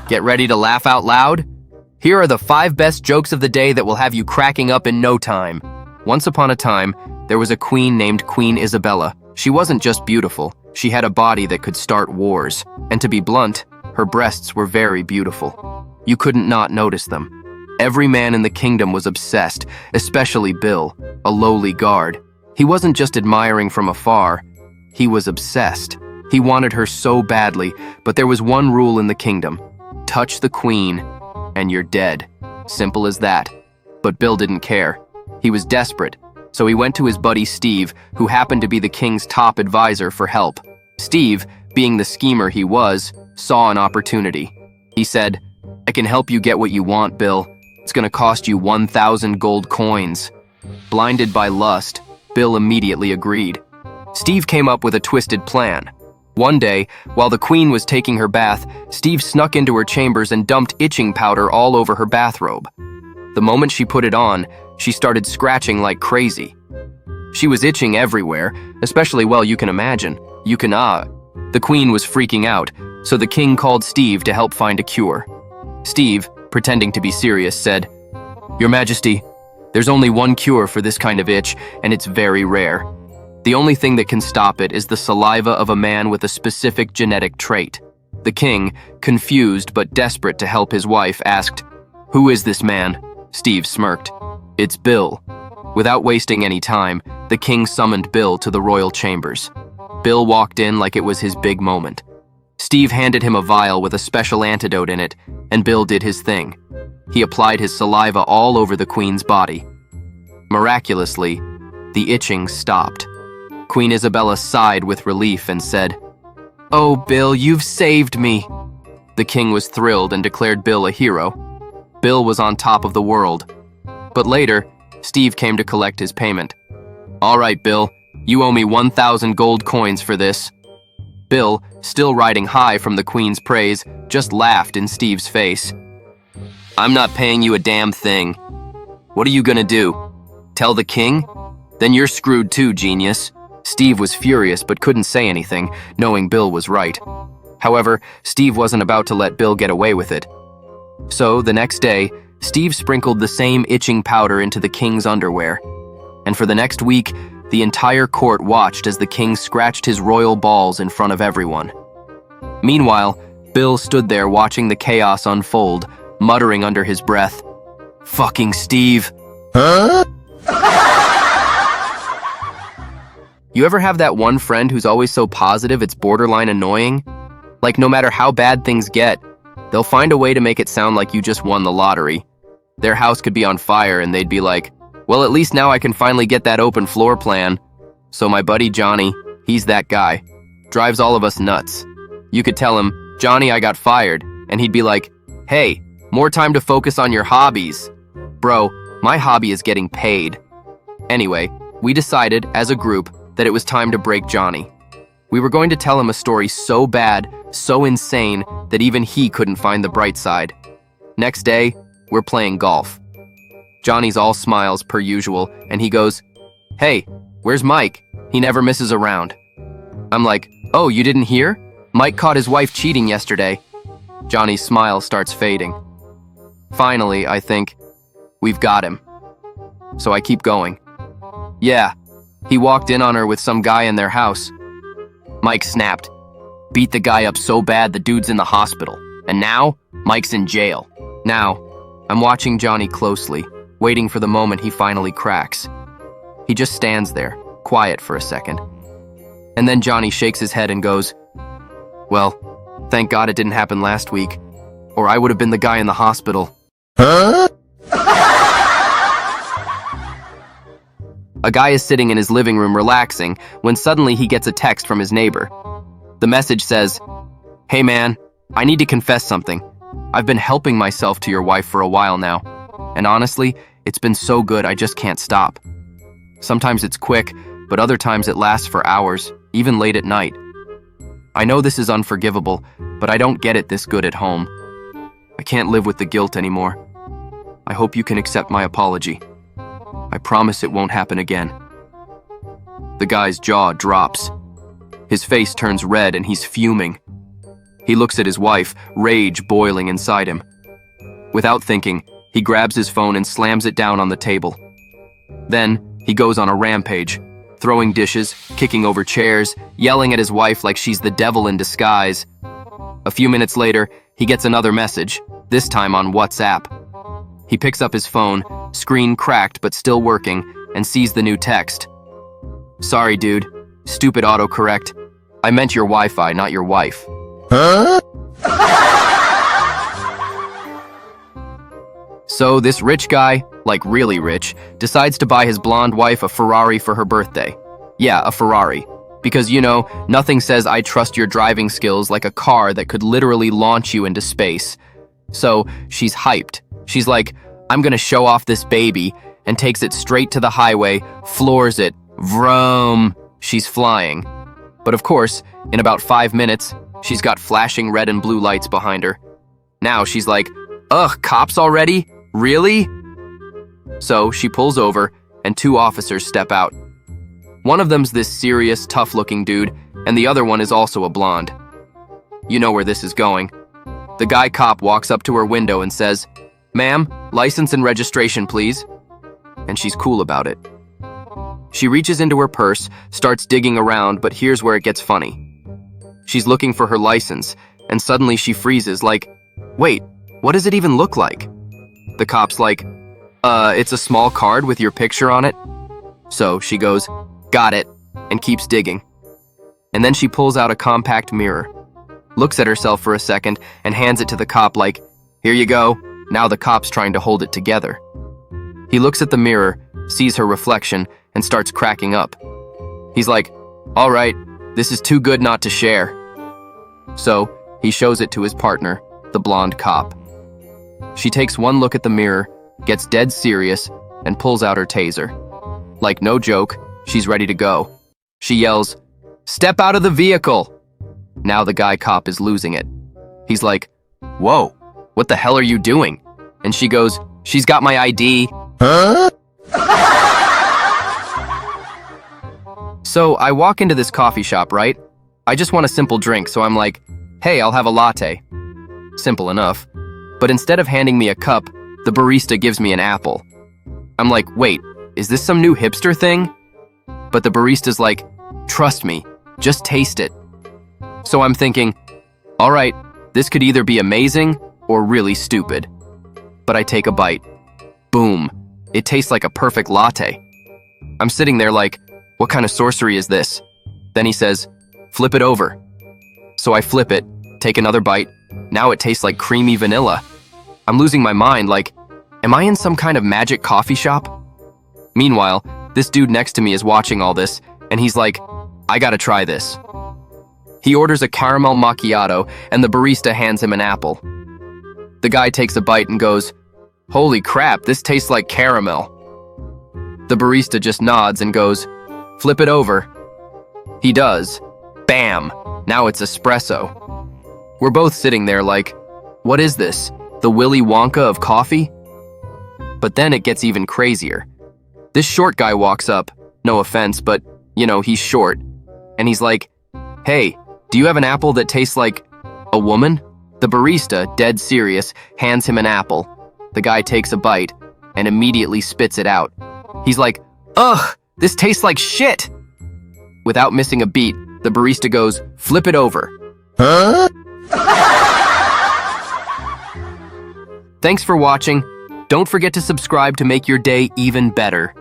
Get ready to laugh out loud? Here are the 5 best jokes of the day that will have you cracking up in no time. Once upon a time, there was a queen named Queen Isabella. She wasn't just beautiful, she had a body that could start wars. And to be blunt, her breasts were very beautiful. You couldn't not notice them. Every man in the kingdom was obsessed, especially Bill, a lowly guard. He wasn't just admiring from afar, he was obsessed. He wanted her so badly, but there was one rule in the kingdom. Touch the queen, and you're dead. Simple as that. But Bill didn't care. He was desperate, so he went to his buddy Steve, who happened to be the king's top advisor, for help. Steve, being the schemer he was, saw an opportunity. He said, "I can help you get what you want, Bill. It's gonna cost you 1,000 gold coins." Blinded by lust, Bill immediately agreed. Steve came up with a twisted plan. One day, while the queen was taking her bath, Steve snuck into her chambers and dumped itching powder all over her bathrobe. The moment she put it on, she started scratching like crazy. She was itching everywhere, especially, well, you can imagine. The queen was freaking out, so the king called Steve to help find a cure. Steve, pretending to be serious, said, "Your Majesty, there's only one cure for this kind of itch, and it's very rare. The only thing that can stop it is the saliva of a man with a specific genetic trait." The king, confused but desperate to help his wife, asked, "Who is this man?" Steve smirked. "It's Bill." Without wasting any time, the king summoned Bill to the royal chambers. Bill walked in like it was his big moment. Steve handed him a vial with a special antidote in it, and Bill did his thing. He applied his saliva all over the queen's body. Miraculously, the itching stopped. Queen Isabella sighed with relief and said, "Oh, Bill, you've saved me." The king was thrilled and declared Bill a hero. Bill was on top of the world. But later, Steve came to collect his payment. "All right, Bill, you owe me 1,000 gold coins for this." Bill, still riding high from the queen's praise, just laughed in Steve's face. "I'm not paying you a damn thing. What are you gonna do? Tell the king? Then you're screwed too, genius." Steve was furious but couldn't say anything, knowing Bill was right. However, Steve wasn't about to let Bill get away with it. So, the next day, Steve sprinkled the same itching powder into the king's underwear. And for the next week, the entire court watched as the king scratched his royal balls in front of everyone. Meanwhile, Bill stood there watching the chaos unfold, muttering under his breath, "Fucking Steve." Huh? You ever have that one friend who's always so positive it's borderline annoying? Like, no matter how bad things get, they'll find a way to make it sound like you just won the lottery. Their house could be on fire and they'd be like, "Well, at least now I can finally get that open floor plan." So my buddy Johnny, he's that guy. Drives all of us nuts. You could tell him, "Johnny, I got fired." And he'd be like, "Hey, more time to focus on your hobbies." Bro, my hobby is getting paid. Anyway, we decided, as a group, that it was time to break Johnny. We were going to tell him a story so bad, so insane, that even he couldn't find the bright side. Next day, we're playing golf. Johnny's all smiles per usual, and he goes, "Hey, where's Mike? He never misses a round." I'm like, "Oh, you didn't hear? Mike caught his wife cheating yesterday." Johnny's smile starts fading. Finally, I think, we've got him. So I keep going. "Yeah, he walked in on her with some guy in their house." Mike snapped. "Beat the guy up so bad the dude's in the hospital. And now, Mike's in jail." Now, I'm watching Johnny closely, waiting for the moment he finally cracks. He just stands there, quiet for a second. And then Johnny shakes his head and goes, "Well, thank God it didn't happen last week, or I would have been the guy in the hospital." Huh? A guy is sitting in his living room relaxing when suddenly he gets a text from his neighbor. The message says, "Hey man, I need to confess something. I've been helping myself to your wife for a while now. And honestly, it's been so good I just can't stop. Sometimes it's quick, but other times it lasts for hours, even late at night. I know this is unforgivable, but I don't get it this good at home. I can't live with the guilt anymore. I hope you can accept my apology. I promise it won't happen again." The guy's jaw drops. His face turns red and he's fuming. He looks at his wife, rage boiling inside him. Without thinking, he grabs his phone and slams it down on the table. Then, he goes on a rampage, throwing dishes, kicking over chairs, yelling at his wife like she's the devil in disguise. A few minutes later, he gets another message, this time on WhatsApp. He picks up his phone, screen cracked but still working, and sees the new text. "Sorry, dude. Stupid autocorrect. I meant your Wi-Fi, not your wife." Huh? So this rich guy, like really rich, decides to buy his blonde wife a Ferrari for her birthday. Yeah, a Ferrari. Because, you know, nothing says I trust your driving skills like a car that could literally launch you into space. So she's hyped. She's like, I'm gonna show off this baby, and takes it straight to the highway, floors it, vroom, she's flying. But of course, in about 5 minutes, she's got flashing red and blue lights behind her. Now she's like, ugh, cops already? Really? So she pulls over, and 2 officers step out. One of them's this serious, tough-looking dude, and the other one is also a blonde. You know where this is going. The guy cop walks up to her window and says, "Ma'am, license and registration, please." And she's cool about it. She reaches into her purse, starts digging around, but here's where it gets funny. She's looking for her license, and suddenly she freezes like, wait, what does it even look like? The cop's like, it's a small card with your picture on it. So she goes, got it, and keeps digging. And then she pulls out a compact mirror, looks at herself for a second, and hands it to the cop like, here you go. Now the cop's trying to hold it together. He looks at the mirror, sees her reflection, and starts cracking up. He's like, all right, this is too good not to share. So he shows it to his partner, the blonde cop. She takes one look at the mirror, gets dead serious, and pulls out her taser. Like no joke, she's ready to go. She yells, "Step out of the vehicle!" Now the guy cop is losing it. He's like, whoa, what the hell are you doing? And she goes, she's got my ID. Huh? So I walk into this coffee shop, right? I just want a simple drink, so I'm like, hey, I'll have a latte. Simple enough. But instead of handing me a cup, the barista gives me an apple. I'm like, wait, is this some new hipster thing? But the barista's like, trust me, just taste it. So I'm thinking, all right, this could either be amazing or really stupid. But I take a bite. Boom. It tastes like a perfect latte. I'm sitting there like, what kind of sorcery is this? Then he says, flip it over. So I flip it, take another bite. Now it tastes like creamy vanilla. I'm losing my mind like, am I in some kind of magic coffee shop? Meanwhile, this dude next to me is watching all this, and he's like, I gotta try this. He orders a caramel macchiato, and the barista hands him an apple. The guy takes a bite and goes, holy crap, this tastes like caramel. The barista just nods and goes, flip it over. He does. Bam! Now it's espresso. We're both sitting there like, what is this? The Willy Wonka of coffee? But then it gets even crazier. This short guy walks up, no offense, but, you know, he's short. And he's like, hey, do you have an apple that tastes like a woman? The barista, dead serious, hands him an apple. The guy takes a bite and immediately spits it out. He's like, ugh, this tastes like shit. Without missing a beat, the barista goes, flip it over. Huh? Thanks for watching. Don't forget to subscribe to make your day even better.